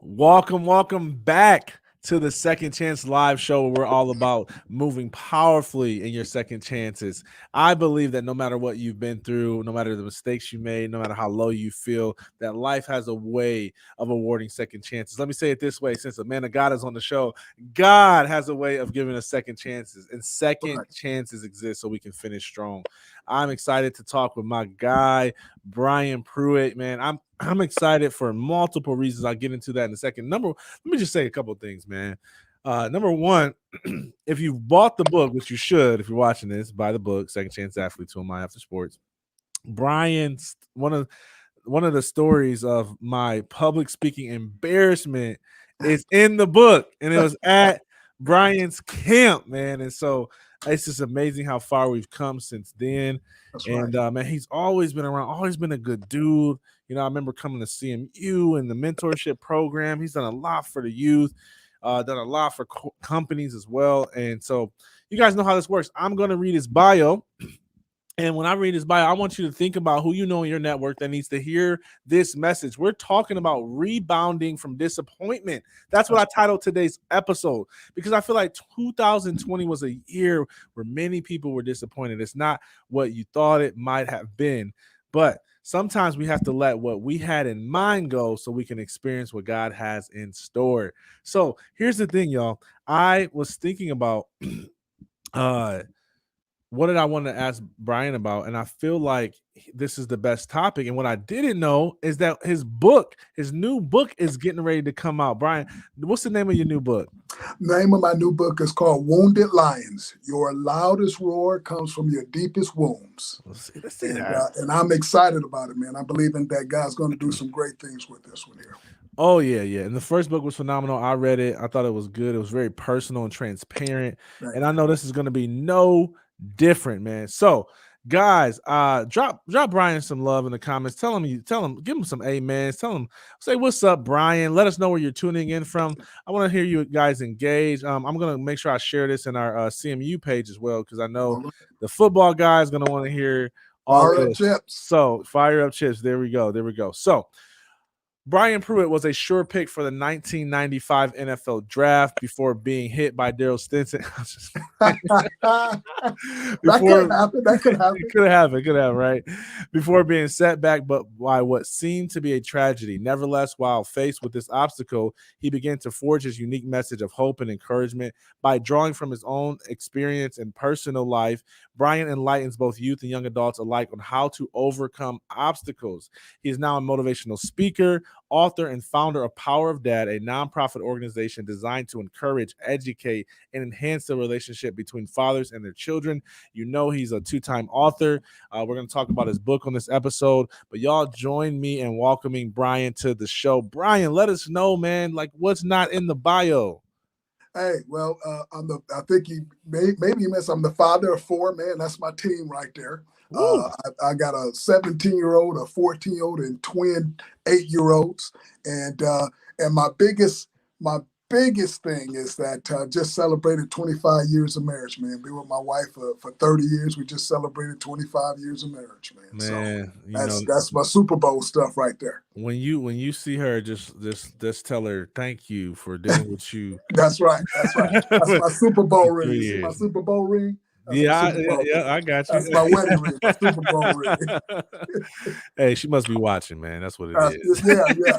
Welcome back to the Second Chance Live Show, where we're all about moving powerfully in your second chances. I believe that no matter what you've been through, no matter the mistakes you made, no matter how low you feel, that life has a way of awarding second chances. Let me say it this way: since the man of God is on the show, God has a way of giving us second chances, and second Right. chances exist so we can finish strong. I'm excited to talk with my guy, Brian Pruitt. Man, I'm excited for multiple reasons. I'll get into that in a second. Let me just say a couple of things, man. Number one, if you've bought the book, which you should, if you're watching this, buy the book, Second Chance Athletes Who Am I After Sports. Brian's one of the stories of my public speaking embarrassment is in the book, and it was at Brian's camp, man. And so it's just amazing how far we've come since then. That's right. And man, he's always been around, always been a good dude. I remember coming to CMU and the mentorship program. He's done a lot for the youth, done a lot for companies as well. And so you guys know how this works. I'm going to read his bio, and when I read his bio, I want you to think about who you know in your network that needs to hear this message. We're talking about rebounding from disappointment. That's what I That's titled today's episode, because I feel like 2020 was a year where many people were disappointed. It's not what you thought it might have been, but sometimes we have to let what we had in mind go so we can experience what God has in store. So here's the thing, y'all. I was thinking about uh what did I want to ask Brian about? And I feel like this is the best topic. And what I didn't know is that his new book is getting ready to come out. Brian, what's the name of your new book? Name of my new book is called Wounded Lions. Your loudest roar comes from your deepest wounds. Let's see And that. and I'm excited about it, man. I believe in that God's going to do some great things with this one here. Oh yeah, yeah. And the first book was phenomenal. I read it. I thought it was good. It was very personal and transparent. And Thank I you. know this is going to be no different, man. So, guys, drop Brian some love in the comments. Tell him, give him some amens. Tell him, say what's up, Brian. Let us know where you're tuning in from. I want to hear you guys engage. I'm gonna make sure I share this in our CMU page as well, because I know All right. the football guy is gonna want to hear all Fire up, this. Chips. So fire up chips. There we go. There we go. So Brian Pruitt was a sure pick for the 1995 NFL draft before being hit by Daryl Stinson. That could Before happen. That could it happen. could have, right? Before being set back, but by what seemed to be a tragedy. Nevertheless, while faced with this obstacle, he began to forge his unique message of hope and encouragement by drawing from his own experience and personal life. Brian enlightens both youth and young adults alike on how to overcome obstacles. He is now a motivational speaker, author, and founder of Power of Dad, a nonprofit organization designed to encourage, educate, and enhance the relationship between fathers and their children. You know, he's a two-time author. We're going to talk about his book on this episode, but y'all join me in welcoming Brian to the show. Brian, let us know, man, like what's not in the bio. Hey, well, I think maybe you missed. I'm the father of four, man. That's my team right there. Woo. I got a 17-year-old, a 14-year-old, and twin 8-year-olds. And my biggest thing is that just celebrated 25 years of marriage, man. Been with my wife for 30 years. We just celebrated 25 years of marriage, man. So Man, that's my Super Bowl stuff right there. when you see her, just tell her thank you for dealing with you That's right. That's right. That's for my Super Bowl ring. 3 You see my years. Super Bowl ring? That's my Yeah, Super Bowl ring. I got you. That's my wedding ring, my Super Bowl ring. Hey, she must be watching, man. That's what it is. Yeah, yeah.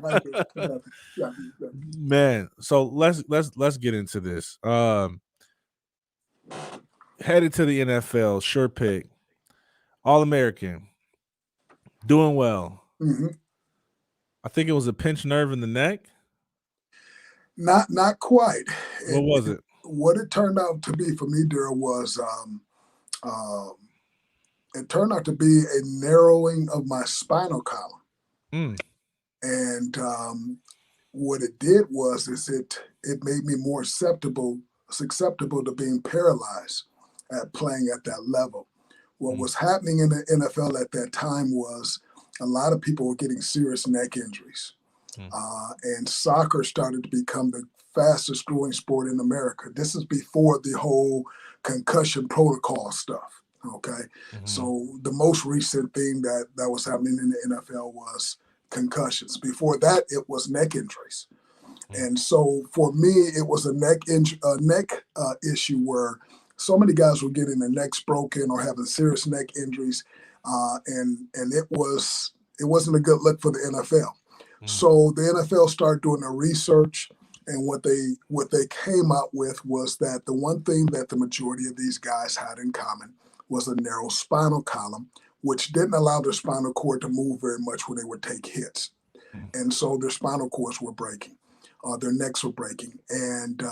Right there. Yeah, yeah. Man, so let's get into this. Headed to the NFL, sure pick, All American, doing well. Mhm. I think it was a pinched nerve in the neck. Not quite. What was it? What it turned out to be for me, Daryl, was um, it turned out to be a narrowing of my spinal column. Mm, And what it did was is it made me more susceptible to being paralyzed at playing at that level. What mm, was happening in the NFL at that time was a lot of people were getting serious neck injuries. mm, And soccer started to become the fastest growing sport in America. This is before the whole concussion protocol stuff. Okay. mhm, So the most recent thing that was happening in the NFL was concussions. Before that, it was neck injuries. Mm. And so for me, it was a neck issue where so many guys were getting their necks broken or having serious neck injuries, and it wasn't a good look for the NFL. Mm. So the NFL started doing their research, and what they came up with was that the one thing that the majority of these guys had in common was a narrow spinal column, which didn't allow their spinal cord to move very much when they would take hits, Mm. and so their spinal cords were breaking. Their necks were breaking. And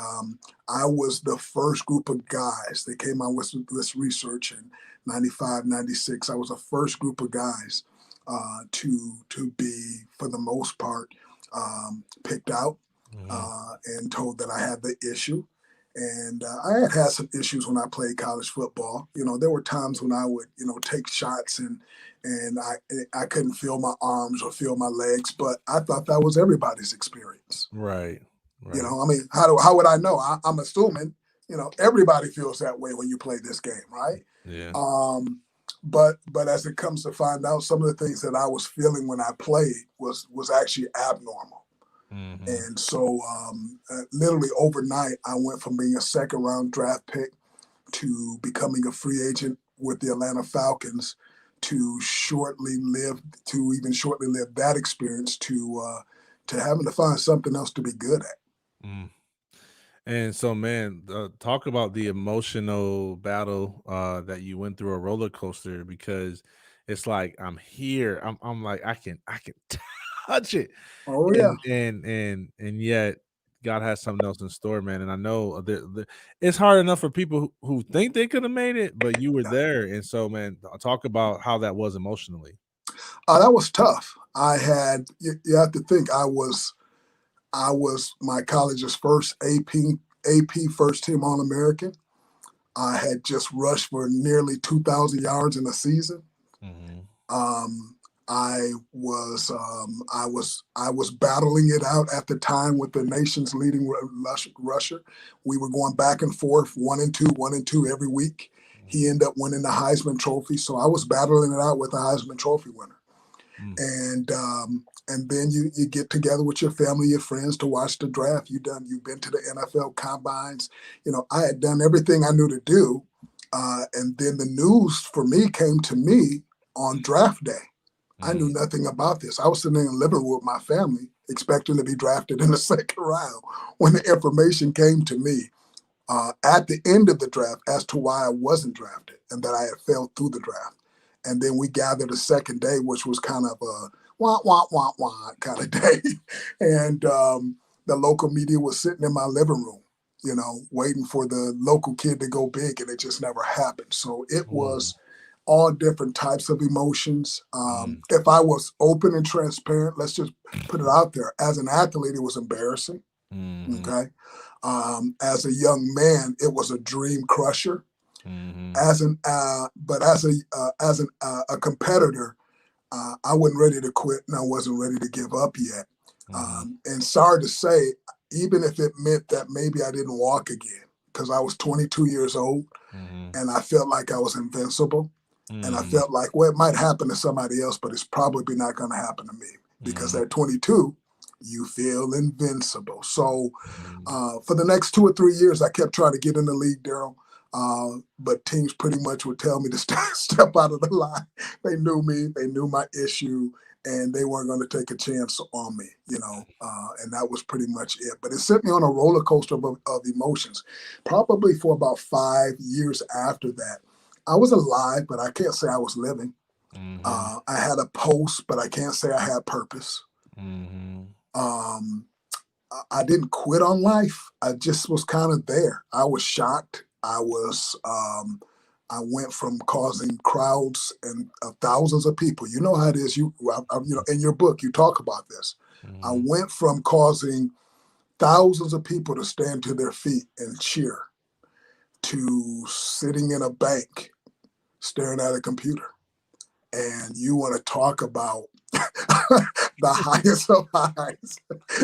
I was the first group of guys that came out with this research in 95, 96. I was the first group of guys to be, for the most part, picked out Mhm. and told that I had the issue. And I had some issues when I played college football. You know, there were times when I would, take shots and I couldn't feel my arms or feel my legs, but I thought that was everybody's experience. Right. Right. I mean, how would I know? I'm assuming, everybody feels that way when you play this game, right? Yeah. Um, but as it comes to find out, some of the things that I was feeling when I played was actually abnormal. Mhm. And so, literally overnight, I went from being a second round draft pick to becoming a free agent with the Atlanta Falcons to even shortly live that experience to having to find something else to be good at. Mm. And so, man, talk about the emotional battle that you went through, a roller coaster, because it's like I'm here. I'm like I can touch it, Oh yeah. and yet God has something else in store, man. And I know it's hard enough for people who think they could have made it, but you were there, and so, man, talk about how that was emotionally. That was tough. You have to think I was my college's first AP first team All American. I had just rushed for nearly 2,000 yards in a season. Hmm. Um, I was battling it out at the time with the nation's leading rusher. We were going back and forth, 1 and 2 every week. He ended up winning the Heisman Trophy, so I was battling it out with the Heisman Trophy winner. Mm. And then you get together with your family, your friends to watch the draft. You've been to the NFL combines. I had done everything I knew to do, and then the news for me came to me on draft day. I Mm. knew nothing about this. I was sitting in the living room with my family, expecting to be drafted in the second round, when the information came to me at the end of the draft as to why I wasn't drafted and that I had failed through the draft. And then we gathered the second day, which was kind of a wah, wah, wah, wah kind of day. And the local media was sitting in my living room, waiting for the local kid to go big, and it just never happened. So it Mm. was all different types of emotions. Mm. If I was open and transparent, let's just put it out there. As an athlete, it was embarrassing. Mhm. Okay. As a young man, it was a dream crusher. Mhm. As a competitor, I wasn't ready to quit and I wasn't ready to give up yet. Mhm. And sorry to say, even if it meant that maybe I didn't walk again, because I was 22 years old Mhm. and I felt like I was invincible. And I Mhm. felt like, well, it might happen to somebody else, but it's probably not going to happen to me, because Mhm. at 22, you feel invincible. So Mhm. for the next 2 or 3 years, I kept trying to get in the league, Daryl. But teams pretty much would tell me to step out of the line. They knew me, they knew my issue, and they weren't going to take a chance on me, and that was pretty much it. But it sent me on a roller coaster of emotions, probably for about 5 years after that. I was alive, but I can't say I was living. Mhm. I had a post, but I can't say I had purpose. Mhm. Um, I didn't quit on life. I just was kind of there. I was shocked. I went from causing crowds and thousands of people. You know how it is. In your book, you talk about this. I Mhm. went from causing thousands of people to stand to their feet and cheer to sitting in a bank staring at a computer. And you want to talk about the highest of highs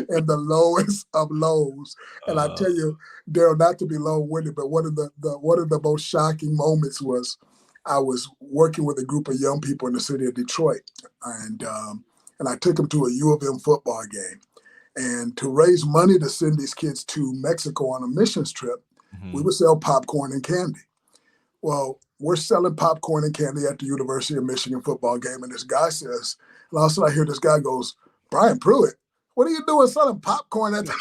and the lowest of lows. And I Uh, tell you, Daryl, not to be long-winded, but one of the most shocking moments was I was working with a group of young people in the city of Detroit, and and I took them to a U of M football game. And to raise money to send these kids to Mexico on a missions trip, we would sell popcorn and candy. Well, we're selling popcorn and candy at the University of Michigan football game, and this guy says, and all of a sudden I hear this guy goes, "Brian Pruitt, what are you doing selling popcorn at the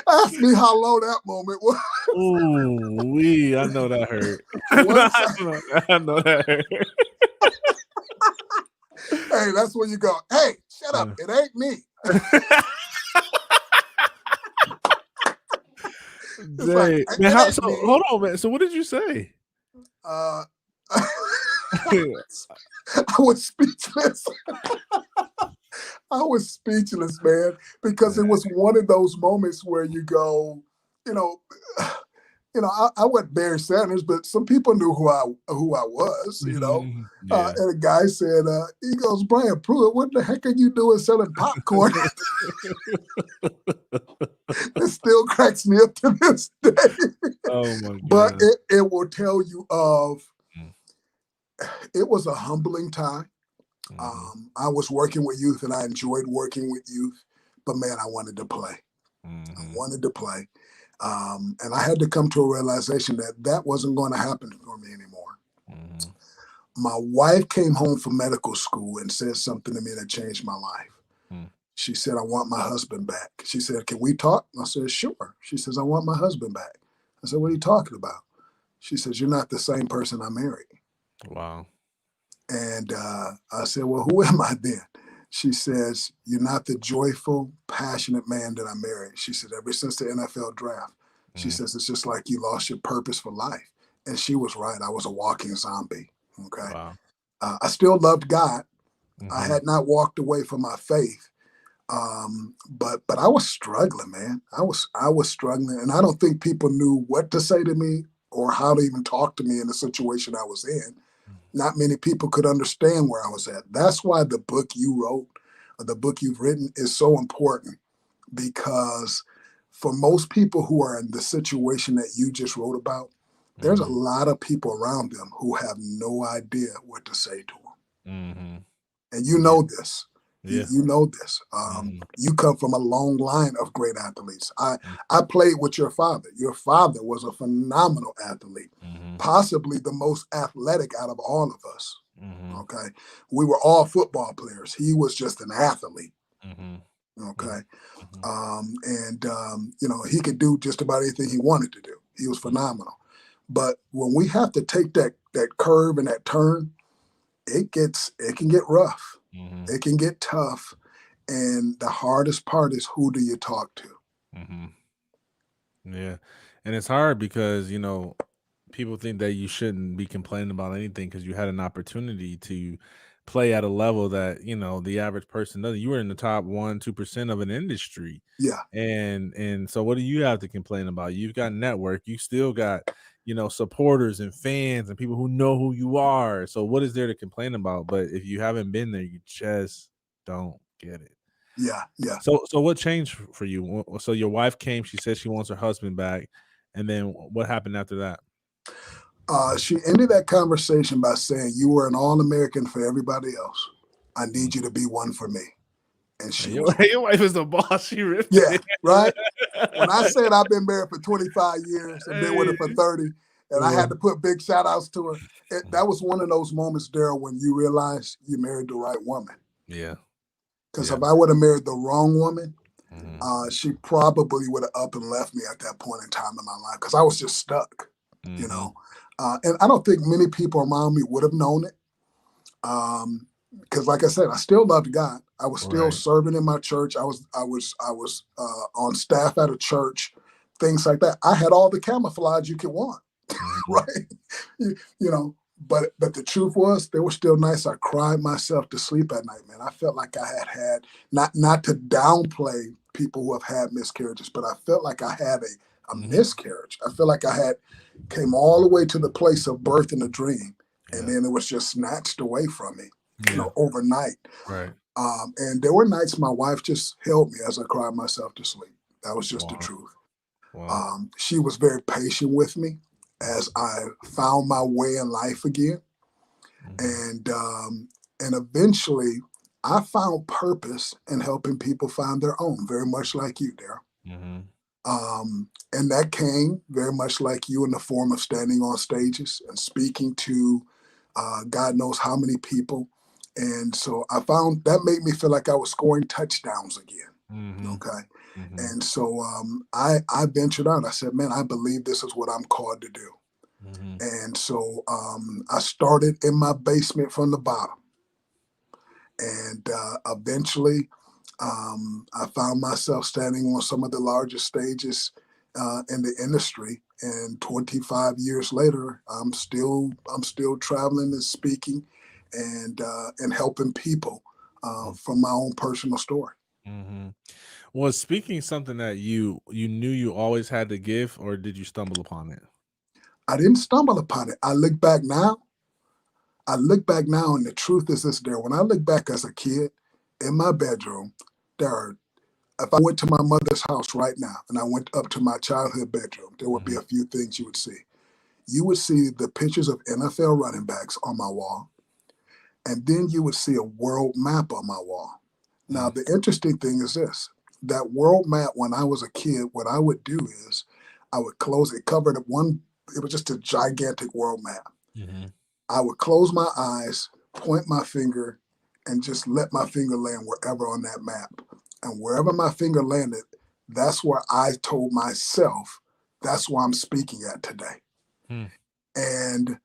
Ask me how low that moment was. Ooh, I know that hurt. Once I know that hurt. Hey, that's when you go, hey, shut up. It ain't me. Like, man, so hold on, man. So what did you say? I was speechless. I was speechless, man, because it was one of those moments where you go, I wasn't Barry Sanders, but some people knew who I was, Yeah. And a guy said, he goes, "Brian Pruitt, what the heck are you doing selling popcorn?" It still cracks me up to this day. Oh my God. But it will tell you it was a humbling time. I was working with youth and I enjoyed working with youth, but man, I wanted to play. I wanted to play. And I had to come to a realization that wasn't going to happen for me anymore. My wife came home from medical school and said something to me that changed my life. She said, "I want my husband back." She said, "Can we talk?" I said, "Sure." She says, "I want my husband back." I said, "What are you talking about?" She says, "You're not the same person I married." Wow. And I said, "Well, who am I then?" She says, "You're not the joyful, passionate man that I married." She said, "Ever since the NFL draft," she says, "it's just like you lost your purpose for life." And she was right. I was a walking zombie. Okay. Wow. I still loved God. I had not walked away from my faith. But I was struggling, man. I was struggling, and I don't think people knew what to say to me or how to even talk to me in the situation I was in. Not many people could understand where I was at. That's why the book you wrote, or the book you've written, is so important, because for most people who are in the situation that you just wrote about, there's a lot of people around them who have no idea what to say to them. And you know this. Yeah. You know this. You come from a long line of great athletes. I played with your father. Your father was a phenomenal athlete, possibly the most athletic out of all of us. Okay. We were all football players. He was just an athlete. Okay. He could do just about anything he wanted to do. He was phenomenal. But when we have to take that curve and that turn, it can get rough. It can get tough. And the hardest part is, who do you talk to? Yeah. And it's hard because, people think that you shouldn't be complaining about anything because you had an opportunity to play at a level that, the average person doesn't. You were in the top 1-2% of an industry. Yeah. And so what do you have to complain about? You've got network, you still got, supporters and fans and people who know who you are. So what is there to complain about? But if you haven't been there, you just don't get it. Yeah. Yeah. So what changed for you? So your wife came, she said she wants her husband back. And then what happened after that? She ended that conversation by saying, "You were an All-American for everybody else. I need you to be one for me." And Your wife is a boss. She ripped it. Right? When I said I've been married for 25 years and been with her for 30, and I had to put big shout outs to her, that was one of those moments, Daryl, when you realize you married the right woman. Yeah. Because if I would have married the wrong woman, she probably would have up and left me at that point in time in my life, because I was just stuck, and I don't think many people around me would have known it. Because like I said, I still loved God. I was still serving in my church. I was on staff at a church, things like that. I had all the camouflage you could want, right? But the truth was, they were still nice. I cried myself to sleep at night, man. I felt like I had not to downplay people who have had miscarriages, but I felt like I had a miscarriage. I felt like I came all the way to the place of birth in a dream, and then it was just snatched away from me, overnight. Right. And there were nights my wife just held me as I cried myself to sleep. That was just the truth. Wow. She was very patient with me as I found my way in life again. And eventually I found purpose in helping people find their own, very much like you, Daryl. And that came very much like you in the form of standing on stages and speaking to God knows how many people. And so I found that made me feel like I was scoring touchdowns again. Okay. And so I ventured out. I said, man, I believe this is what I'm called to do. And so I started in my basement from the bottom. And eventually I found myself standing on some of the largest stages in the industry. And 25 years later, I'm still traveling and speaking and helping people from my own personal story. Was speaking something that you knew you always had to give, or did you stumble upon it? I didn't stumble upon it. I look back now, and the truth is this, there. When I look back as a kid in my bedroom, if I went to my mother's house right now and I went up to my childhood bedroom, there would be a few things you would see. You would see the pictures of NFL running backs on my wall, and then you would see a world map on my wall. Now, the interesting thing is this, that world map, when I was a kid, what I would do is I would close it, covered it it was just a gigantic world map. I would close my eyes, point my finger, and just let my finger land wherever on that map. And wherever my finger landed, that's where I told myself, that's where I'm speaking at today. And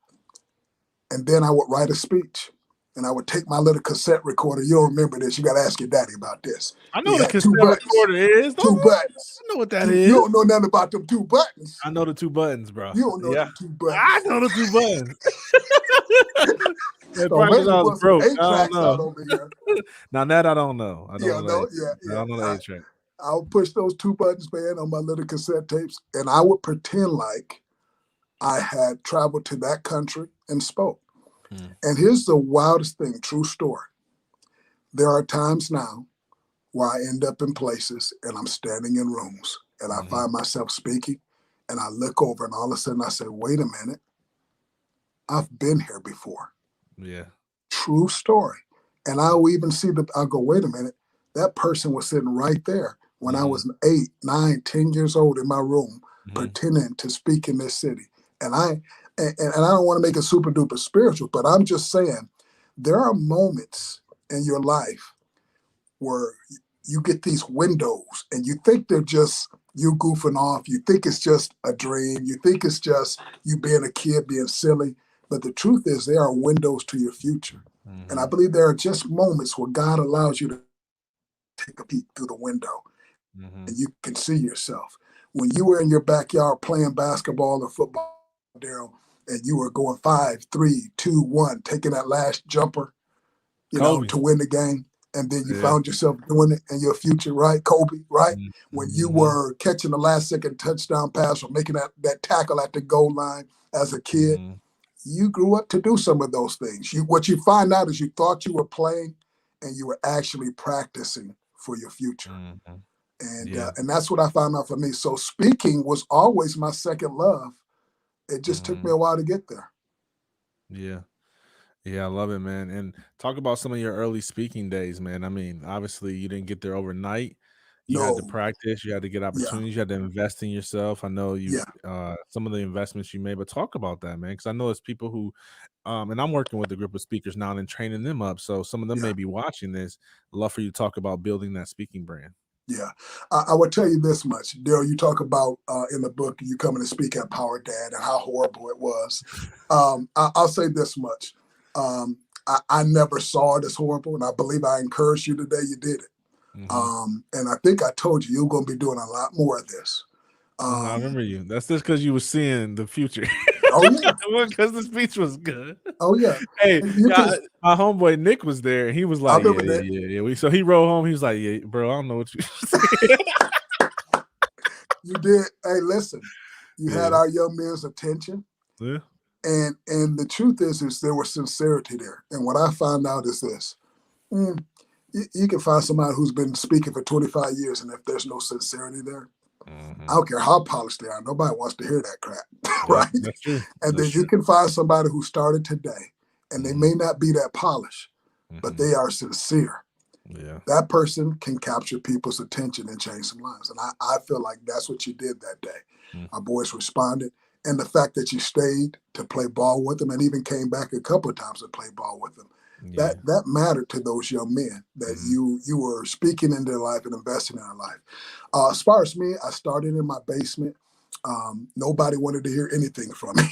then I would write a speech. And I would take my little cassette recorder. You don't remember this. You got to ask your daddy about this. I know what a cassette recorder is. Two buttons. I know what that is. You don't know nothing about them 2 buttons. I know the 2 buttons, bro. You don't know the 2 buttons. I know the 2 buttons. So maybe I was broke. 8 tracks out over here. Now that I don't know. I don't know. Yeah. I don't know the 8 track. I would push those 2 buttons, man, on my little cassette tapes, and I would pretend like I had traveled to that country and spoke. And here's the wildest thing, true story. There are times now where I end up in places and I'm standing in rooms and I find myself speaking and I look over and all of a sudden I say, wait a minute, I've been here before. Yeah. True story. And I'll even see I'll go, wait a minute, that person was sitting right there when I was 8, 9, 10 years old in my room, pretending to speak in this city. And I don't want to make it super duper spiritual, but I'm just saying there are moments in your life where you get these windows and you think they're just you goofing off. You think it's just a dream. You think it's just you being a kid, being silly. But the truth is there are windows to your future. And I believe there are just moments where God allows you to take a peek through the window and you can see yourself. When you were in your backyard playing basketball or football, Daryl, and you were going 5, 3, 2, 1, taking that last jumper, to win the game. And then you found yourself doing it in your future, right? Kobe, right? When you were catching the last second touchdown pass or making that tackle at the goal line as a kid, you grew up to do some of those things. What you find out is you thought you were playing and you were actually practicing for your future. And that's what I found out for me. So speaking was always my second love. It just took me a while to get there. Yeah. Yeah, I love it, man. And talk about some of your early speaking days, man. I mean, obviously you didn't get there overnight. You had to practice, you had to get opportunities, you had to invest in yourself. I know you some of the investments you made, but talk about that, man. Because I know it's people who and I'm working with a group of speakers now and training them up. So some of them may be watching this. I'd love for you to talk about building that speaking brand. Yeah, I would tell you this much, Daryl. You talk about in the book you coming to speak at Power Dad and how horrible it was. I'll say this much: I never saw it as horrible, and I believe I encouraged you today. You did it, and I think I told you you're going to be doing a lot more of this. I remember you. That's just because you were seeing the future. Oh yeah, because the speech was good. Oh yeah. Hey, my homeboy Nick was there, and he was like, "Yeah." So he rode home. He was like, "Yeah, bro, I don't know what you." You did. Hey, listen, you had our young man's attention. Yeah. And the truth is there was sincerity there. And what I found out is this: you can find somebody who's been speaking for 25 years, and if there's no sincerity there, I don't care how polished they are, nobody wants to hear that crap, right? That's true. And then you can find somebody who started today and they may not be that polished, but they are sincere. Yeah. That person can capture people's attention and change some lives. And I feel like that's what you did that day. Our boys responded. And the fact that you stayed to play ball with them and even came back a couple of times to play ball with them, that mattered to those young men, that you were speaking in their life and investing in their life. As far as me, I started in my basement. Nobody wanted to hear anything from me.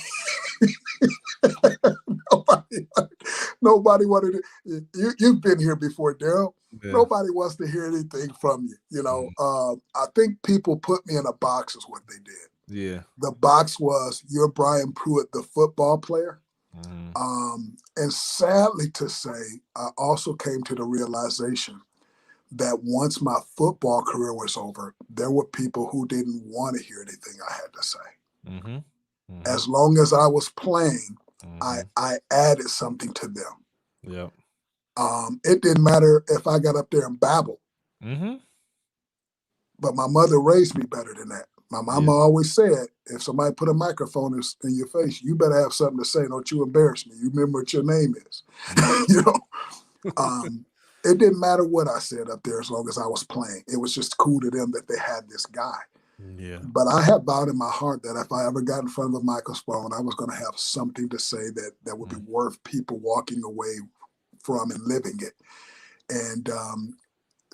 nobody wanted to. You've been here before, Daryl. Yeah. Nobody wants to hear anything from you. You know, I think people put me in a box is what they did. Yeah. The box was, you're Brian Pruitt, the football player. And sadly to say, I also came to the realization that once my football career was over, there were people who didn't want to hear anything I had to say. As long as I was playing, I added something to them. Yeah. It didn't matter if I got up there and babbled. But my mother raised me better than that. My mama always said, if somebody put a microphone in your face, you better have something to say. Don't you embarrass me. You remember what your name is. You know, it didn't matter what I said up there as long as I was playing. It was just cool to them that they had this guy. Yeah. But I had vowed in my heart that if I ever got in front of a microphone, I was going to have something to say that would be worth people walking away from and living it. And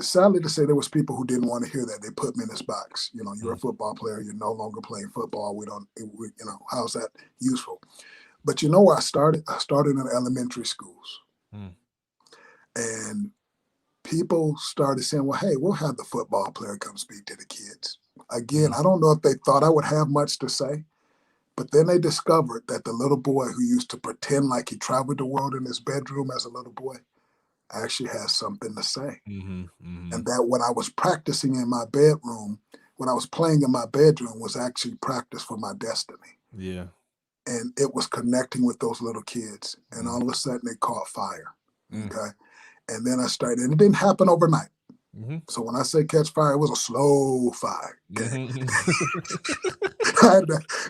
sadly to say, there was people who didn't want to hear that. They put me in this box. You know, you're a football player. You're no longer playing football. You know, how's that useful? But you know where I started? I started in elementary schools. And people started saying, well, hey, we'll have the football player come speak to the kids. Again, I don't know if they thought I would have much to say, but then they discovered that the little boy who used to pretend like he traveled the world in his bedroom as a little boy actually has something to say. And that when I was practicing in my bedroom, when I was playing in my bedroom, was actually practice for my destiny. Yeah. And it was connecting with those little kids. And all of a sudden they caught fire. Okay. And then I started, and it didn't happen overnight. So when I say catch fire, it was a slow fire. Okay?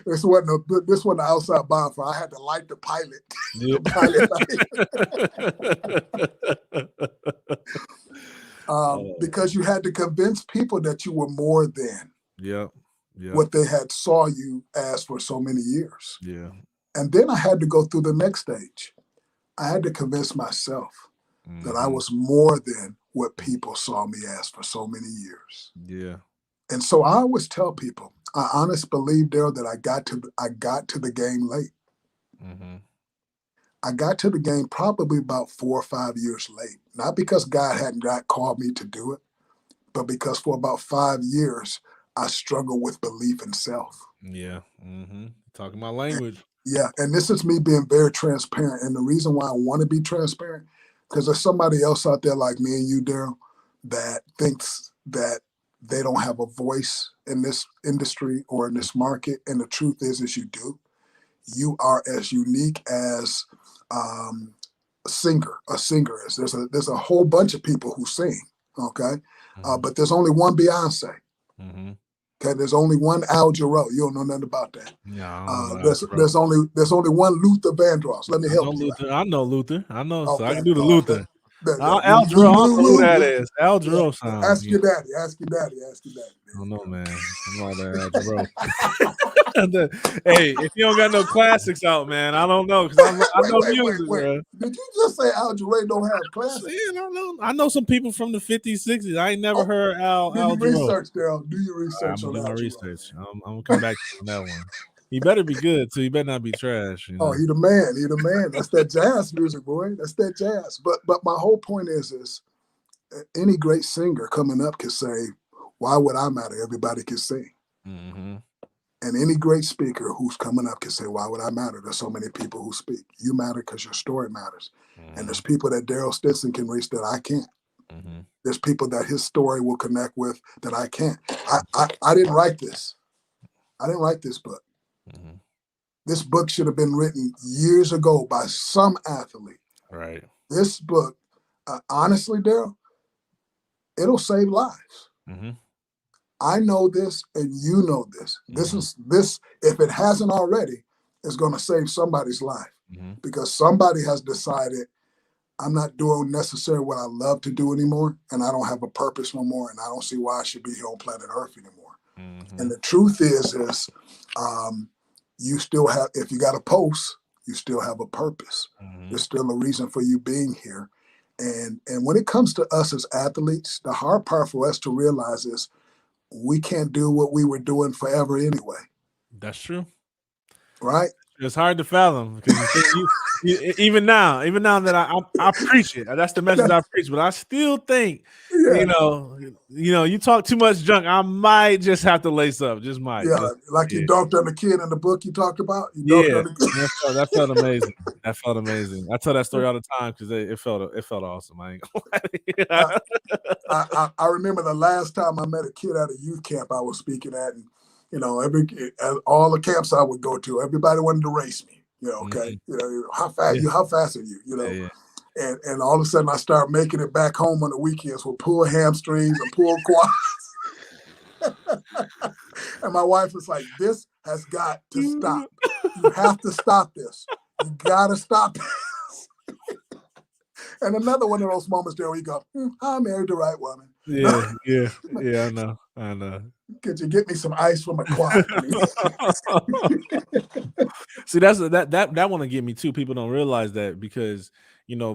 This wasn't the outside bonfire. I had to light the pilot. Because you had to convince people that you were more than what they had saw you as for so many years. Yeah. And then I had to go through the next stage. I had to convince myself that I was more than what people saw me as for so many years. Yeah. And so I always tell people, I honestly believe, Daryl, that I got to the game late. I got to the game probably about 4 or 5 years late. Not because God hadn't called me to do it, but because for about 5 years, I struggled with belief in self. Yeah. Talking my language. And this is me being very transparent. And the reason why I want to be transparent, because there's somebody else out there like me and you, Daryl, that thinks that they don't have a voice in this industry or in this market. And the truth is you do. You are as unique as a singer is. There's a whole bunch of people who sing, okay? But there's only one Beyonce. Okay, there's only one Al Jarreau. You don't know nothing about that. No, there's only one Luther Vandross. Let me help you. I know Luther. I know, okay. So I can do the Luther. Al Jarreau, I don't know who that is. Al Jarreau sounds. Ask your daddy. Ask your daddy. I don't know, man. I know that Al Jarreau. Hey, if you don't got no classics out, man, I don't know, because I know music, bro. Did you just say Al Jarreau don't have classics? I know some people from the 50s, 60s. I ain't never heard Al Jarreau. Research, Daryl. Do your research on do Al my Jarreau. research. I'm gonna come back on that one. He better be good too. He better not be trash. You know? Oh, he the man. He the man. That's that jazz music, boy. That's that jazz. But my whole point is any great singer coming up can say, "Why would I matter? Everybody can sing." And any great speaker who's coming up can say, "Why would I matter? There's so many people who speak. You matter because your story matters." And there's people that Daryl Stinson can reach that I can't. There's people that his story will connect with that I can't. I didn't write this. I didn't write this book. This book should have been written years ago by some athlete. Right. This book, honestly, Daryl, it'll save lives. I know this, and you know this. This, if it hasn't already, is going to save somebody's life. Mhm. because somebody has decided I'm not doing necessarily what I love to do anymore, and I don't have a purpose no more, and I don't see why I should be here on planet Earth anymore. And Mhm. the truth is um, you still have, if you got a post, you still have a purpose. Mhm. There's still a reason for you being here. And when it comes to us as athletes, the hard part for us to realize is we can't do what we were doing forever anyway, That's true. right? It's hard to fathom because even now that I preach it, that's the message I preach. But I still think, Yeah, you talk too much junk, I might just have to lace up. Just might. yeah. Just Like you yeah, dunked on the kid in the book you talked about. You dunked yeah. on the kid. That felt amazing. That felt amazing. I tell that story all the time because it felt awesome. I ain't gonna I, lie. I remember the last time I met a kid at a youth camp I was speaking at, and at all the camps I would go to, everybody wanted to race me. Okay, Mhm. how fast Yeah, you? How fast are you? yeah, yeah. And all of a sudden I start making it back home on the weekends with pull hamstrings and pull quads. And my wife was like, "This has got to stop. You have to stop this. You gotta stop this." And another one of those moments there where you go, "I married the right woman." Yeah, yeah, yeah. I know. Could you get me some ice from a quad, please? See, that want to get me too. People don't realize that because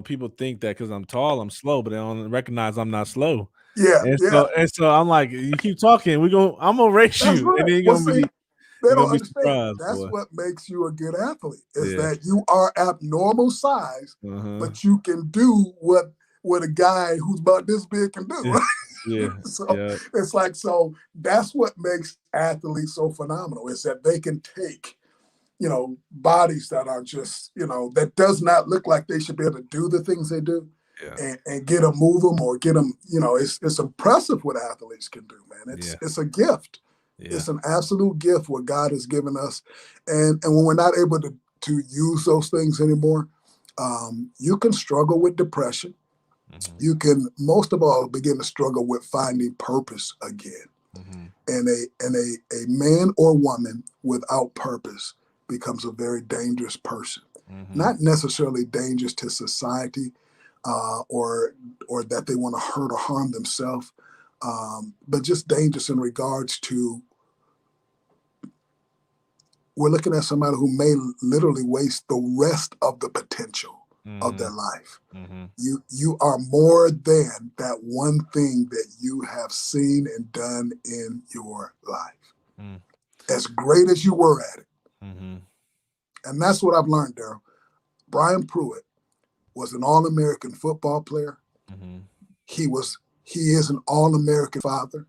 people think that because I'm tall, I'm slow, but they don't recognize I'm not slow. Yeah, And yeah, so I'm like, you keep talking, I'm gonna race that's you, and right. then Well, see, they you're don't gonna be understand. surprised, That's boy. what makes you a good athlete is Yeah. that you are abnormal size, Uh-huh. but you can do what a guy who's about this big can do, Yeah. right? Yeah. So Yeah. it's like, so that's what makes athletes so phenomenal is that they can take, bodies that are just, that does not look like they should be able to do the things they do Yeah. and get them, move them or get them, it's impressive what athletes can do, man. Yeah. It's a gift. Yeah. It's an absolute gift what God has given us. And when we're not able to use those things anymore, you can struggle with depression. Mm-hmm. You can, most of all, begin to struggle with finding purpose again. Mm-hmm. And a man or woman without purpose becomes a very dangerous person. Mm-hmm. Not necessarily dangerous to society, or that they want to hurt or harm themselves, but just dangerous in regards to we're looking at somebody who may literally waste the rest of the potential of Mm-hmm. their life. Mm-hmm. You are more than that one thing that you have seen and done in your life. Mm-hmm. As great as you were at it. Mm-hmm. And that's what I've learned, Daryl. Brian Pruitt was an All-American football player. Mm-hmm. He is an All-American father.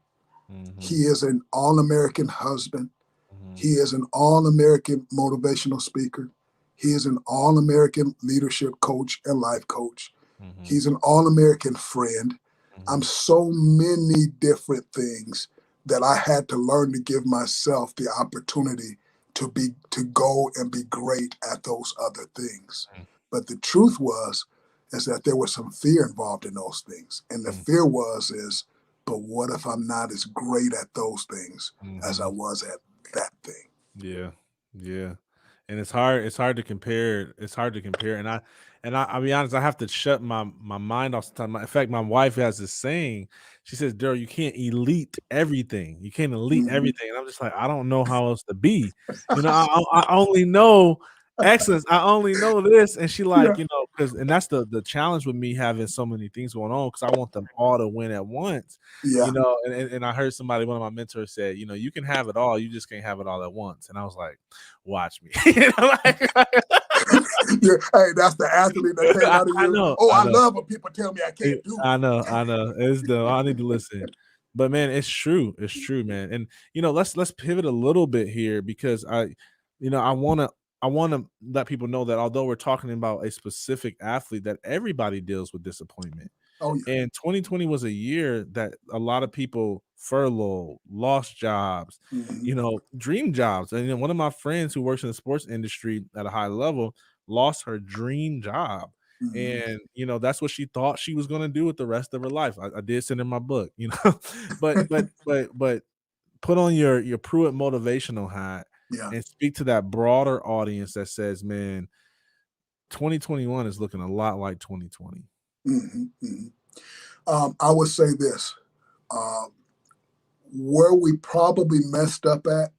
Mm-hmm. He is an All-American husband. Mm-hmm. He is an All-American motivational speaker. He is an All-American leadership coach and life coach. Mm-hmm. He's an All-American friend. I'm Mm-hmm. so many different things that I had to learn to give myself the opportunity to go and be great at those other things. But the truth is that there was some fear involved in those things. And the fear but what if I'm not as great at those things as I Mm-hmm. was at that thing? Yeah. Yeah. And it's hard to compare. It's hard to compare. I'll be honest, I have to shut my mind off sometimes. In fact, my wife has this saying. She says, Daryl, you can't elite everything. You can't elite Mhm. everything. And I'm just like, I don't know how else to be. I only know excellence. I only know this. And she like, Yeah, and that's the challenge with me having so many things going on because I want them all to win at once. yeah. And I heard one of my mentors said, you can have it all, you just can't have it all at once. And I was like, watch me. Yeah. Hey, that's the athlete that came out of I you. know, Oh, I I know, love when people tell me I can't do it. I know. It's dumb. I need to listen. But man, it's true. It's true, man. And let's pivot a little bit here because I wanna let people know that although we're talking about a specific athlete, that everybody deals with disappointment. Oh yeah. And 2020 was a year that a lot of people furloughed, lost jobs, Hmm. dream jobs. And one of my friends who works in the sports industry at a high level lost her dream job. Hmm. And that's what she thought she was going to do with the rest of her life. I did send in my book, but put on your Pruitt motivational hat Yeah. and speak to that broader audience that says, man, 2021 is looking a lot like 2020. Mhm, mhm. I would say this, uh, where we probably messed up at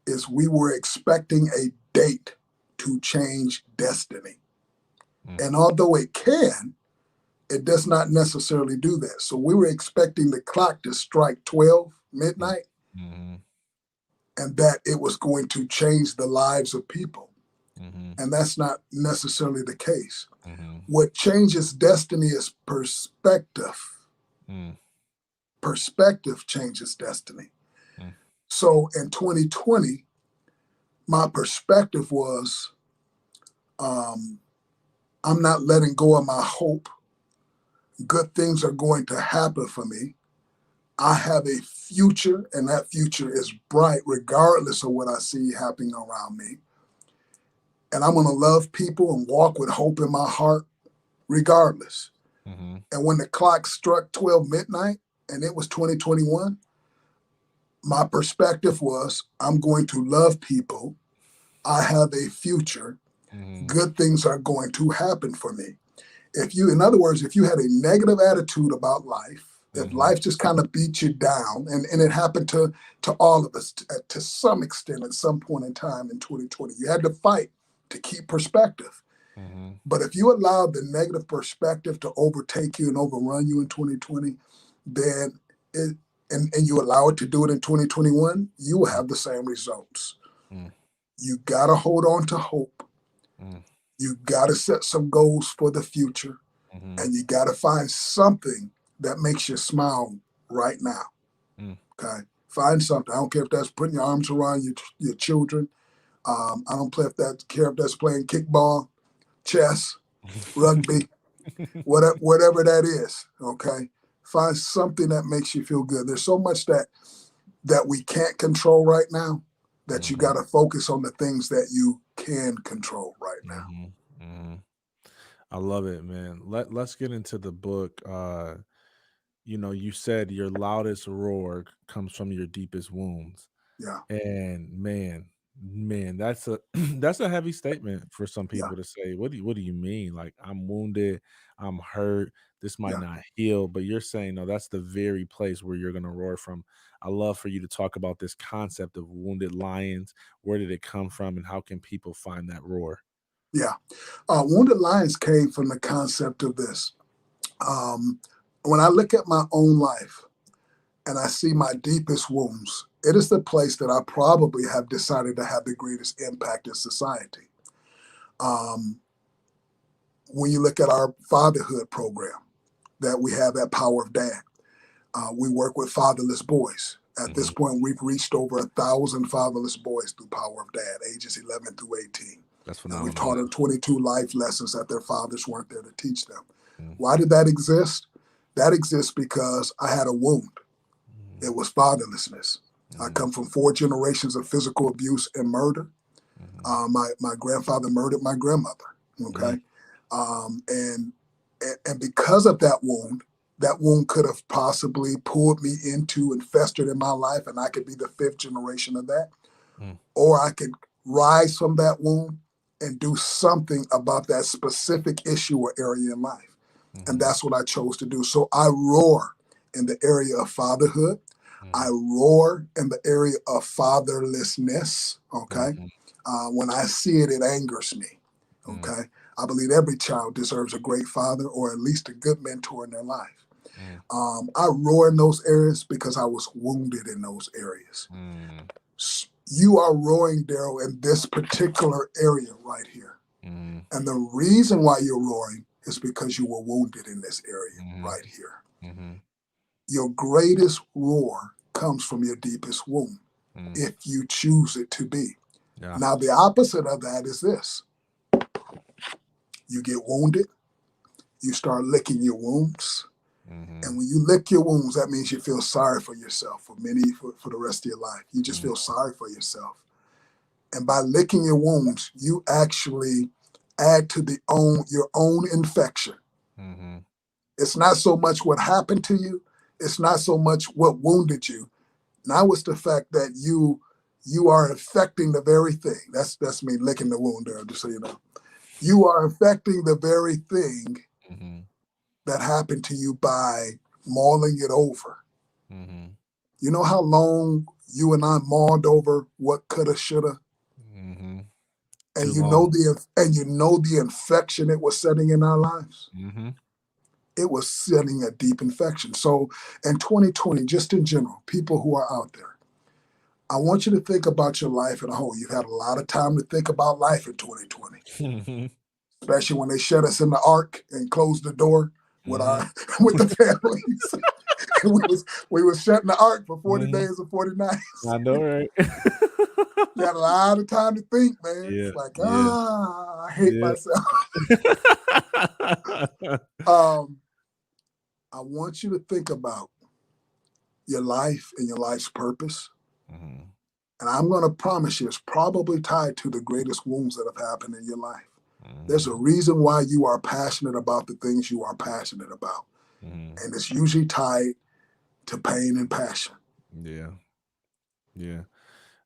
is we were expecting a date to change destiny. Mm, And although it can, it does not necessarily do that. So we were expecting the clock to strike 12 mm, midnight mhm, and that it was going to change the lives of people. mhm, And that's not necessarily the case. mhm, What changes destiny is perspective. mm, Perspective changes destiny. mm, So in 2020, my perspective was um, I'm not letting go of my hope. Good things are going to happen for me. I have a future, and that future is bright regardless of what I see happening around me. And I'm going to love people and walk with hope in my heart regardless. mhm, And when the clock struck 12 midnight and it was 2021, my perspective was I'm going to love people. I have a future. mhm, Good things are going to happen for me. If you, in other words, if you had a negative attitude about life, if mhm, life just kind of beat you down, and it happened to all of us to some extent at some point in time in 2020, you had to fight to keep perspective. mhm, But if you allowed the negative perspective to overtake you and overrun you in 2020, then it, and you allow it to do it in 2021, you will have the same results. mm, You got to hold on to hope. mm, You got to set some goals for the future, mhm, and you got to find something that makes you smile right now. mm. Okay, find something. I don't care if that's putting your arms around your children. I don't care if that's playing kickball, chess, rugby, whatever that is. Okay, find something that makes you feel good. There's so much that we can't control right now that you got Mhm, to focus on the things that you can control right now. mhm, mhm. I love it, man. Let's get into the book. You said your loudest roar comes from your deepest wounds. Yeah, And man, that's a that's a heavy statement for some yeah, people to say. What do you mean? Like, I'm wounded, I'm hurt, this might yeah. not heal, but you're saying no, that's the very place where you're gonna roar from. I love for you to talk about this concept of wounded lions. Where did it come from and how can people find that roar? Yeah. Wounded Lions came from the concept of this. Um, when I look at my own life and I see my deepest wounds, it is the place that I probably have decided to have the greatest impact in society. Um, when you look at our fatherhood program that we have at Power of Dad, we work with fatherless boys. At this Mhm. point, we've reached over 1,000 fatherless boys through Power of Dad, ages 11 through 18. That's And we've phenomenal. taught them 22 life lessons that their fathers weren't there to teach them. Mm, Why did that exist? That exists because I had a wound. mhm, It was fatherlessness. I mhm, come from 4 generations of physical abuse and murder. mhm, My grandfather murdered my grandmother. mm, Okay, um, and and because of that wound could have possibly pulled me into and festered in my life, and I could be the 5th generation of that, mm, or I could rise from that wound and do something about that specific issue or area in life. And mhm, that's what I chose to do. So I roar in the area of fatherhood. I mhm, roar in the area of fatherlessness. Okay. mhm, When I see it, it angers me. mm, Okay. I believe every child deserves a great father or at least a good mentor in their life. mm, I roar in those areas because I was wounded in those areas. mm, You are roaring, Daryl, in this particular area right here. mm, And the reason why you're roaring is because you were wounded in this area mhm, right here. mhm, Your greatest roar comes from your deepest wound, mm. if you choose it to be. Yeah. Now, the opposite of that is this: you get wounded, you start licking your wounds. And Mhm, when you lick your wounds, that means you feel sorry for yourself for the rest of your life. You just mm, feel sorry for yourself. And by licking your wounds, you actually add to your own infection. mhm, It's not so much what happened to you, it's not so much what wounded you. Now it's the fact that you are infecting the very thing. That's me licking the wound there, just so you know. You are affecting the very thing Mm-hmm. that happened to you by mulling it over. Mm-hmm. You know how long you and I mauled over what coulda, shoulda, Mm-hmm. and Too long. you know the infection it was setting in our lives. Mm-hmm. It was setting a deep infection. So in 2020, just in general, people who are out there, I want you to think about your life as a whole. You've had a lot of time to think about life in 2020, Mm-hmm. especially when they shut us in the ark and closed the door with Mm-hmm. our with the families. we was shutting the ark for 40 Mm-hmm. days and 40 nights. I know, right? You had a lot of time to think, man. Yeah. It's like, Yeah. I hate Yeah. myself. Um, I want you to think about your life and your life's purpose. Mm-hmm. And I'm going to promise you, it's probably tied to the greatest wounds that have happened in your life. There's a Mm-hmm. reason why you are passionate about the things you are passionate about. Mm-hmm. And it's usually tied to pain and passion. Yeah. Yeah.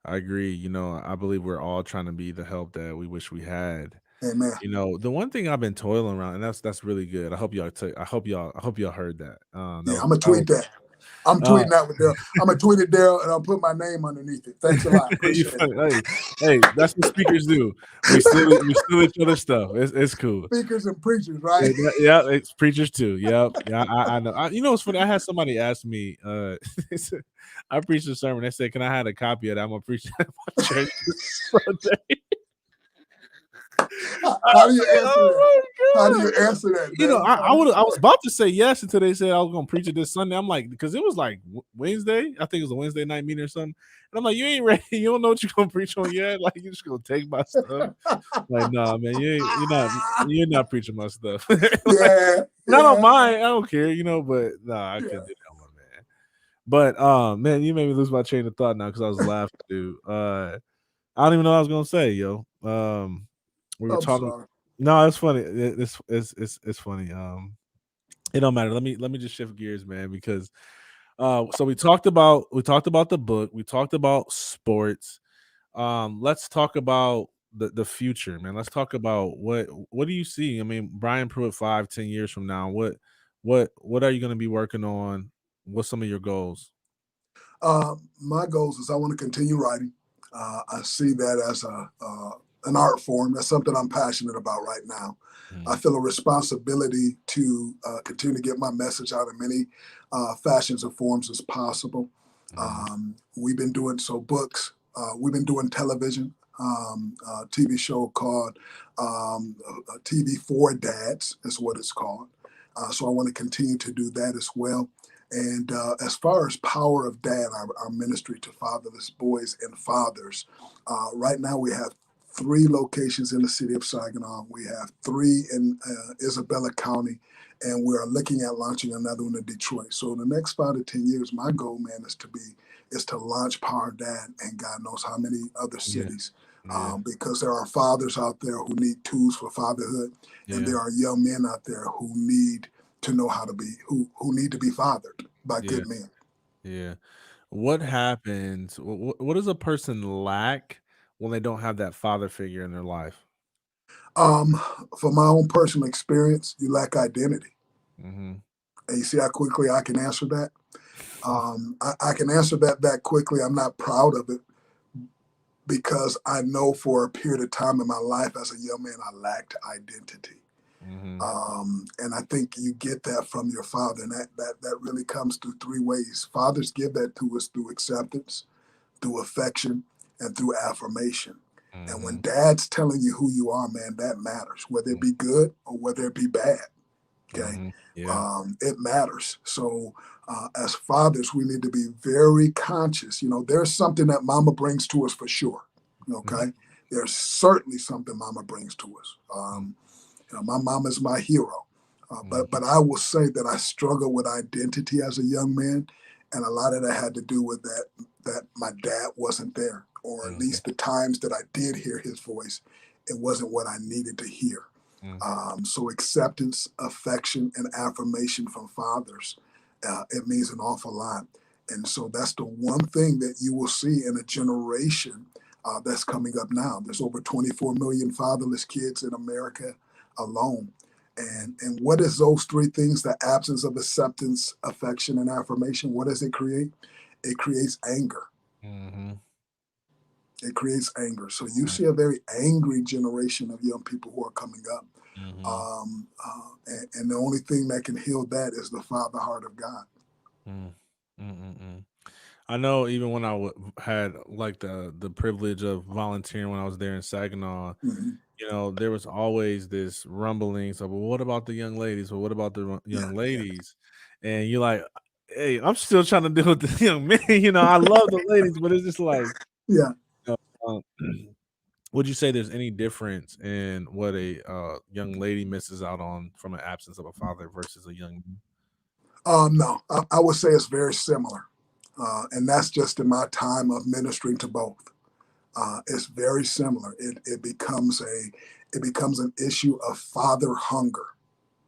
I agree. I believe we're all trying to be the help that we wish we had. Amen. The one thing I've been toiling around, and that's really good. I hope y'all heard that. That Yeah, was I'm going to that was tweet that. I'm uh tweeting that with Daryl. I'm going to tweet it, Daryl, and I'll put my name underneath it. Thanks a lot. you Appreciate it. funny. Hey, that's what speakers do. We steal each other's stuff. It's cool. Speakers and preachers, right? Yeah, it's preachers too. Yep. Yeah, I know. What's funny? I had somebody ask me, they said, I preached a sermon. They said, "Can I have a copy of that? I'm gonna preach at my church this Sunday." I How do was you like, answer that? "Oh How do my you god!" answer that, You know, Daryl? I, How I do you would I say was about to say yes until they said I was gonna preach it this Sunday. I'm like, because it was like Wednesday. I think it was a Wednesday night meeting or something. And I'm like, you ain't ready. You don't know what you're gonna preach on yet. Like, you just gonna take my stuff. Like, nah, man, you're not preaching my stuff. Like, Yeah, and I don't yeah, mind. I don't care, but nah, I yeah. couldn't do that one, man. But man, you made me lose my train of thought now because I was laughing, dude. I don't even know what I was gonna say, yo. We were I'm talking. sorry. No, it's funny. It's funny. It don't matter. Let me just shift gears, man, because so we talked about the book, we talked about sports. Let's talk about the future, man. Let's talk about what do you see? I mean, Brian Pruitt 5, 10 years from now, what are you gonna be working on? What's some of your goals? My goals is I want to continue writing. I see that as an art form. That's something I'm passionate about right now. I Mhm, feel a responsibility to continue to get my message out in many fashions or forms as possible. mhm, We've been doing books. We've been doing television, TV show called TV for Dads is what it's called. So I want to continue to do that as well. And as far as Power of Dad, our ministry to fatherless boys and fathers, right now we have 3 locations in the city of Saginaw. We have 3 in Isabella County, and we are looking at launching another one in Detroit. So in the next 5 to 10 years, my goal, man, is to launch Power Dad, and God knows how many other yeah, cities. yeah, Because there are fathers out there who need tools for fatherhood, and yeah, there are young men out there who need to know how to be who need to be fathered by yeah, good men. yeah. What happens? What does a person lack when they don't have that father figure in their life? Um, for my own personal experience, you lack identity. Hmm. And you see how quickly I can answer that? I can answer that quickly. I'm not proud of it because I know for a period of time in my life as a young man, I lacked identity. Hmm. And I think you get that from your father, and that really comes through 3 ways. Fathers give that to us through acceptance, through affection, and through affirmation. And when Hmm. dad's telling you who you are, man, that matters, whether it be good or whether it be bad. Okay. Hmm. Yeah. It matters. So, as fathers, we need to be very conscious. There's something that mama brings to us for sure. Hmm. Okay. There's certainly something mama brings to us. My mom is my hero. But I will say that I struggled with identity as a young man, and a lot of that had to do with that my dad wasn't there, or at Hmm. least the times that I did hear his voice, it wasn't what I needed to hear. So acceptance, affection, and affirmation from fathers, it means an awful lot. And so that's the one thing that you will see in a generation that's coming up now. There's over 24 million fatherless kids in America alone. And what is those three things? The absence of acceptance, affection, and affirmation. What does it create? It creates anger. Mm-hmm. It creates anger. So you see a very angry generation of young people who are coming up. Mm-hmm. And the only thing that can heal that is the Father heart of God. Mm-mm-mm. I know even when I had like the privilege of volunteering when I was there in Saginaw, Mhm. there was always this rumblings of, well, what about the young ladies? Well, what about the Yeah, young ladies? And you're like, hey, I'm still trying to deal with the young men. I love the ladies, but it's just like, yeah. you know, would you say there's any difference in what a young lady misses out on from an absence of a father versus a young man? No, I would say it's very similar. And that's just in my time of ministering to both. It's very similar. It becomes an issue of father hunger.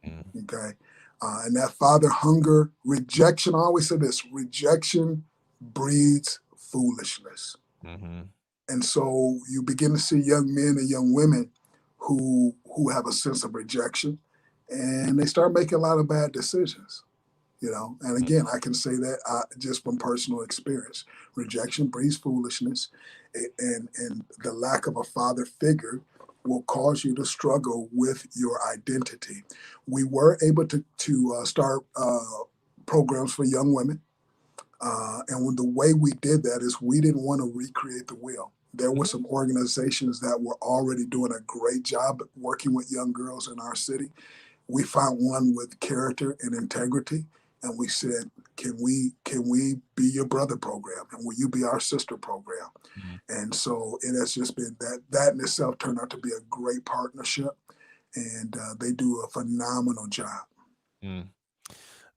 Mm, Okay. And that father hunger, rejection, I always say this: rejection breeds foolishness. mhm, And so you begin to see young men and young women who have a sense of rejection, and they start making a lot of bad decisions. And mm, again, I can say that just from personal experience. Rejection breeds foolishness, and the lack of a father figure will cause you to struggle with your identity. We were able to start programs for young women, and the way we did that is we didn't want to recreate the wheel. There were mhm, some organizations that were already doing a great job working with young girls in our city. We found one with character and integrity, and we said, can we be your brother program, and will you be our sister program? mhm, And so it has just been that in itself turned out to be a great partnership, and they do a phenomenal job. mm.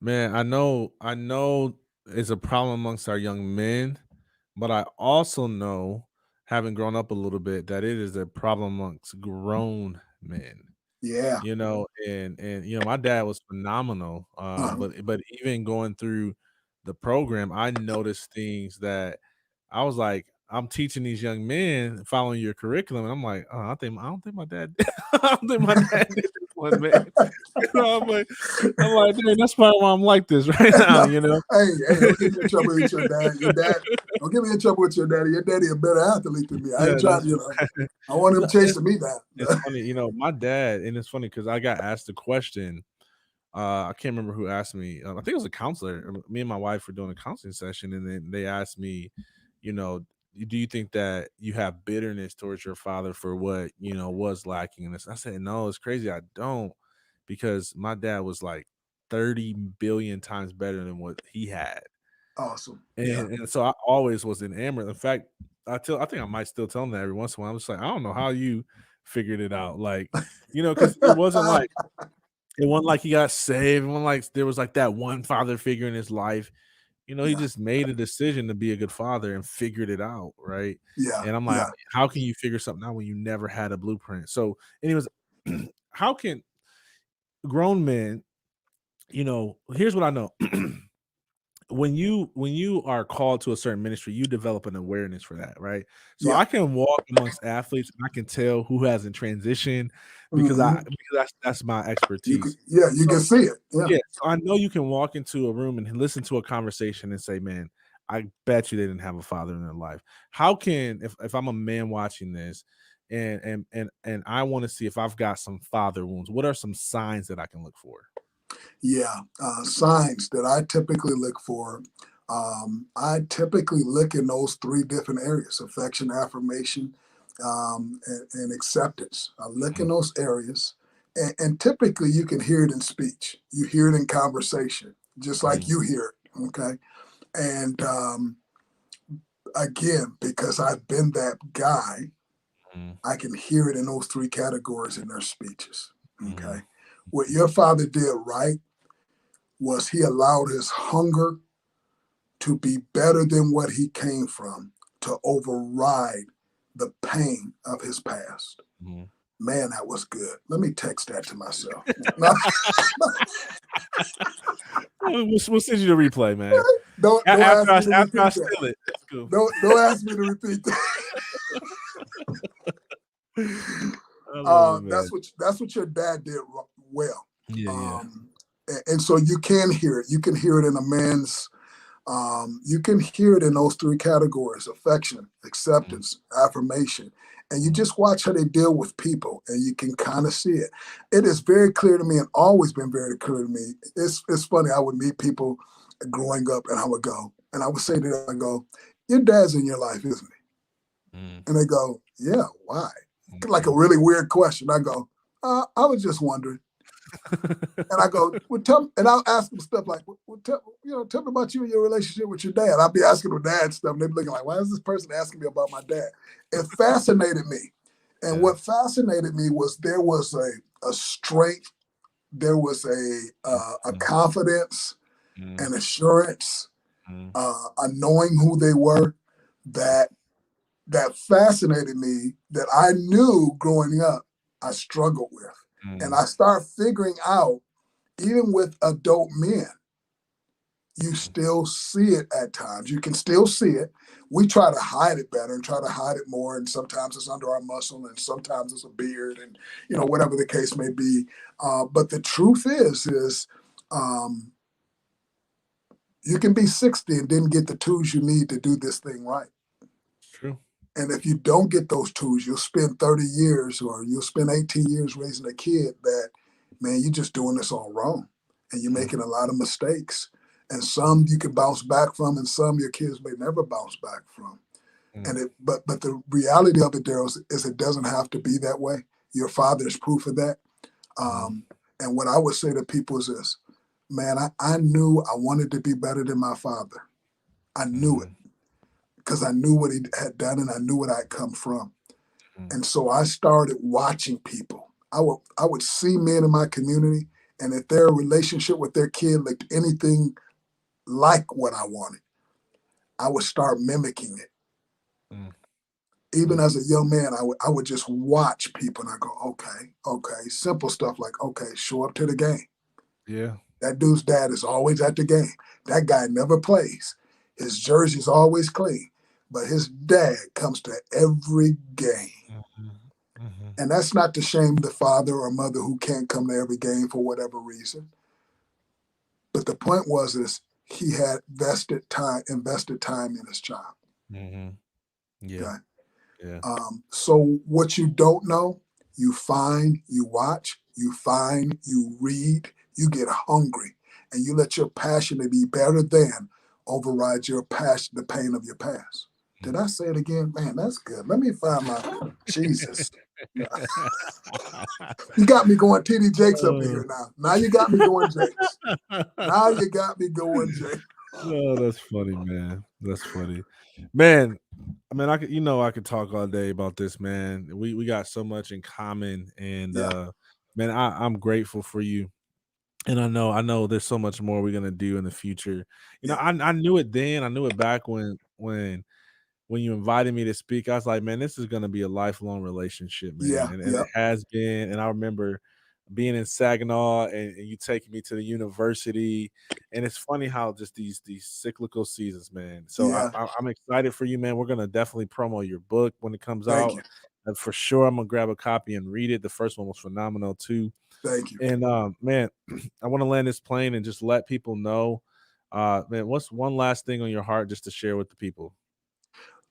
Man, I know it's a problem amongst our young men, but I also know, having grown up a little bit, that it is a problem amongst grown men. Yeah. And my dad was phenomenal. Uh-huh. But even going through the program, I noticed things that I was like, I'm teaching these young men following your curriculum, and I'm like, oh, I don't think my dad, I don't think my dad did this one, man. I'm like, "Dang, that's probably why I'm like this right now," No, you know? hey, don't get me in trouble with your dad. Your dad, don't get me in trouble with your daddy. Your daddy a better athlete than me. I ain't Yeah, trying, that's I want him no, chasing me down. it's funny, my dad, and it's funny because I got asked a question. I can't remember who asked me. I think it was a counselor. Me and my wife were doing a counseling session, and then they asked me, you know, do you think that you have bitterness towards your father for what was lacking in this? I said, no, it's crazy. I don't, because my dad was like 30 billion times better than what he had. Awesome. Yeah. And so I always was enamored. In fact, I think I might still tell him that every once in a while. I'm just like, I don't know how you figured it out. Like, because it wasn't like he got saved. It wasn't like there was like that one father figure in his life. He Yeah. just made a decision to be a good father and figured it out, right? Yeah. And I'm like, Yeah. how can you figure something out when you never had a blueprint? So, anyways, how can grown men, here's what I know. When you are called to a certain ministry, you develop an awareness for that, right? So Yeah. I can walk amongst athletes and I can tell who hasn't transitioned because Hmm. that's my You can, expertise. yeah, you can So see it. Yeah. yeah, so I know you can walk into a room and listen to a conversation and say, "Man, I bet you they didn't have a father in their life." How can if I'm a man watching this and I want to see if I've got some father wounds, what are some signs that I can look for? Yeah. Signs that I typically look for. I typically look in those three different areas: affection, affirmation, and acceptance. I look in Mm, those areas, and typically you can hear it in speech. You hear it in conversation, just like mhm, you hear it. Okay. And again, because I've been that guy, mhm, I can hear it in those three categories in their speeches. Okay. mhm, What your father did right was he allowed his hunger to be better than what he came from, to override the pain of his past. mhm. Man, that was good. Let me text that to myself. We'll send you the replay, man. don't After ask I me to after I repeat that. steal it, that's cool. Don't ask me to repeat that. I love it, man. That's what your dad did well. Yeah, yeah. And so you can hear it. You can hear it in a man's. You can hear it in those three categories: affection, Mm, acceptance, affirmation. And you mm, just watch how they deal with people, and you can kind of see it. It is very clear to me, and always been very clear to me. It's funny. I would meet people growing up, and I would go, and I would say to them, I go, "Your dad's in your life, isn't he?" mm, And they go, "Yeah, why?" Like a mhm. really weird question. I go, "I was just wondering." And I go, well, and I'll ask them stuff like, well, tell me about you and your relationship with your dad. I'll be asking them dad stuff, and they'd be looking like, why is this person asking me about my dad? It fascinated me. And Yeah. what fascinated me was there was a strength, there was a Mm, confidence, mm, an assurance, mm, a knowing who they were that that fascinated me that I knew growing up I struggled with. And mm, I start figuring out, even with adult men, you mm, still see it at times. You can still see it. We try to hide it better and try to hide it more. And sometimes it's under our muscle and sometimes it's a beard and, whatever the case may be. But the truth is um, you can be 60 and didn't get the tools you need to do this thing right. true. And if you don't get those tools, you'll spend 30 years or you'll spend 18 years raising a kid that, man, you're just doing this all wrong. And you're Mm, making a lot of mistakes. And some you can bounce back from, and some your kids may never bounce back from. mm, But the reality of it, Daryl, is it doesn't have to be that way. Your father is proof of that. mm, Um, and what I would say to people is this, man, I knew I wanted to be better than my father. I knew it mhm, because I knew what he had done and I knew what I'd come from. mm, And so I started watching people. I would see men in my community, and if their relationship with their kid looked anything like what I wanted, I would start mimicking it. mm, Even mm. as a young man, I would just watch people and I go, okay, okay. Simple stuff like, okay, show up to the game. Yeah. That dude's dad is always at the game. That guy never plays. His jersey's always clean, but his dad comes to every game. Mhm, mhm, And that's not to shame the father or mother who can't come to every game for whatever reason. But the point was is he had invested time in his child. mhm. Yeah, Okay. yeah. So what you don't know, you find, you watch, you find, you read, you get hungry, and you let your passion to be better than override your passion, the pain of your past. Did I say it again? Man, that's good. Let me find my Jesus. You got me going TD Jakes up in Oh. here now. Now you got me going Jakes. Now you got me going Jakes. Oh, that's funny, man. That's funny. Man, I mean, I could talk all day about this, man. We got so much in common and Yeah, man, I'm grateful for you. And I know there's so much more we're gonna do in the future. yeah, I knew it then. I knew it back when you invited me to speak. I was like, man, this is gonna be a lifelong relationship, man. yeah, And yeah, it has been. And I remember being in Saginaw and you taking me to the university. And it's funny how just these cyclical seasons, man. So yeah. I'm excited for you, man. We're gonna definitely promo your book when it comes Thank out. you. And for sure, I'm gonna grab a copy and read it. The first one was phenomenal too. Thank you. And man, I want to land this plane and just let people know, man, what's one last thing on your heart just to share with the people?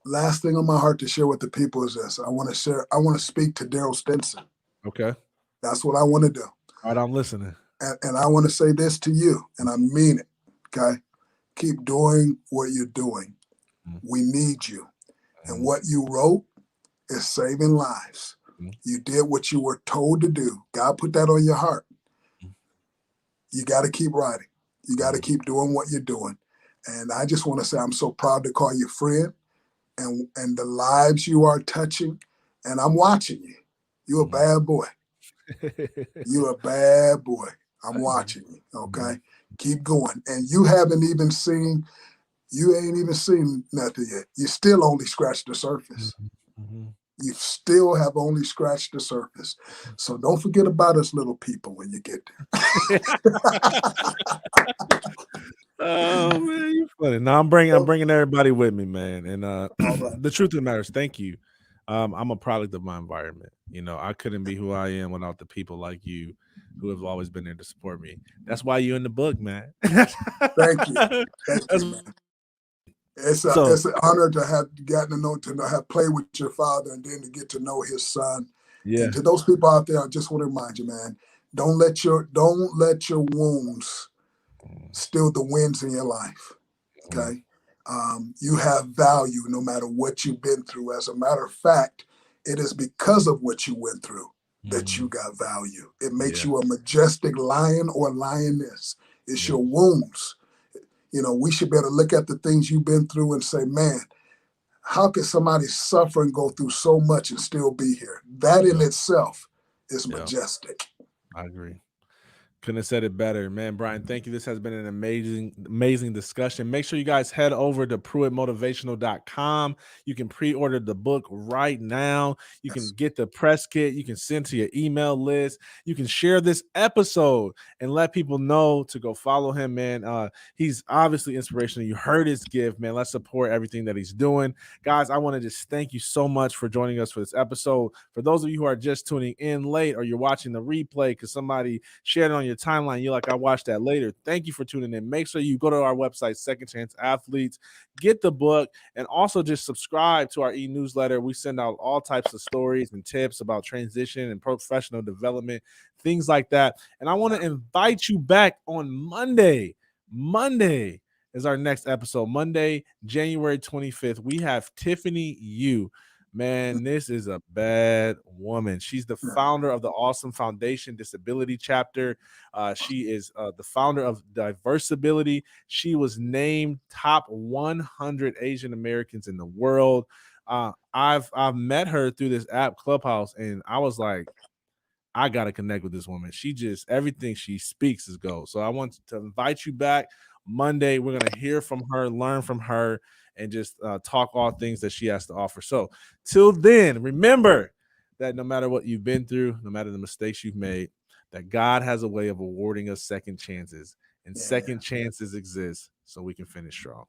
Last thing on my heart to share with the people is this. I want to speak to Daryl Stinson. Okay. That's what I want to do. All right, I'm listening. And I want to say this to you, and I mean it. Okay. Keep doing what you're doing. Mm, We need you. And mm, what you wrote is saving lives. mm, You did what you were told to do. God put that on your heart. mm, You got to keep writing. You got to mm, keep doing what you're doing. And I just want to say I'm so proud to call you friend and the lives you are touching. And I'm watching you. You're a mhm. bad boy. You're a bad boy. I'm watching you. Mhm, Okay. Keep going. And you ain't even seen nothing yet. You still only scratched the surface. mhm, mhm. You still have only scratched the surface. So don't forget about us little people when you get Oh, there. man, you're funny. No, I'm bringing everybody with me, man, and, All right. the truth of the matter is thank you. I'm a product of my environment. You know, I couldn't be who I am without the people like you who have always been there to support me. That's why you're in the book, man. Thank you. Thank That's you, man. It's a so it's an honor to have gotten to have played with your father and then to get to know his son. And yeah, to those people out there, I just want to remind you, man, don't let your wounds steal the wins in your life. mm, Okay. You have value no matter what you've been through. As a matter of fact, it is because of what you went through that you mm, got value. It makes yeah, you a majestic lion or lioness. It's yeah, your wounds. We should better look at the things you've been through and say, man, how can somebody suffer and go through so much and still be here? That in yeah, itself is yeah. majestic. I agree. Couldn't have said it better, man. Brian, thank you. This has been an amazing discussion. Make sure you guys head over to pruittmotivational.com. You can pre-order the book right now. You can Yes. get the press kit. You can send to your email list. You can share this episode and let people know to go follow him, man. He's obviously inspirational. You heard his gift, man. Let's support everything that he's doing. Guys, I want to just thank you so much for joining us for this episode. For those of you who are just tuning in late or you're watching the replay because somebody shared it on your timeline, you're like, I watched that later. Thank you for tuning in. Make sure you go to our website, Second Chance Athletes, get the book, and also just subscribe to our e-newsletter. We send out all types of stories and tips about transition and professional development, things like that. And I want to invite you back on Monday. Monday is our next episode. Monday, January 25th. We have Tiffany Yu. Man, this is a bad woman. She's the Yeah. founder of the Awesome Foundation Disability Chapter. She is the founder of Diversability. She was named top 100 Asian Americans in the world. I've met her through this app Clubhouse, and I was like, I gotta connect with this woman. She just everything she speaks is gold. So I want to invite you back Monday. We're gonna hear from her, learn from her, and just talk all things that she has to offer. So till then, remember that no matter what you've been through, no matter the mistakes you've made, that God has a way of awarding us second chances, and Yeah. second chances exist so we can finish strong.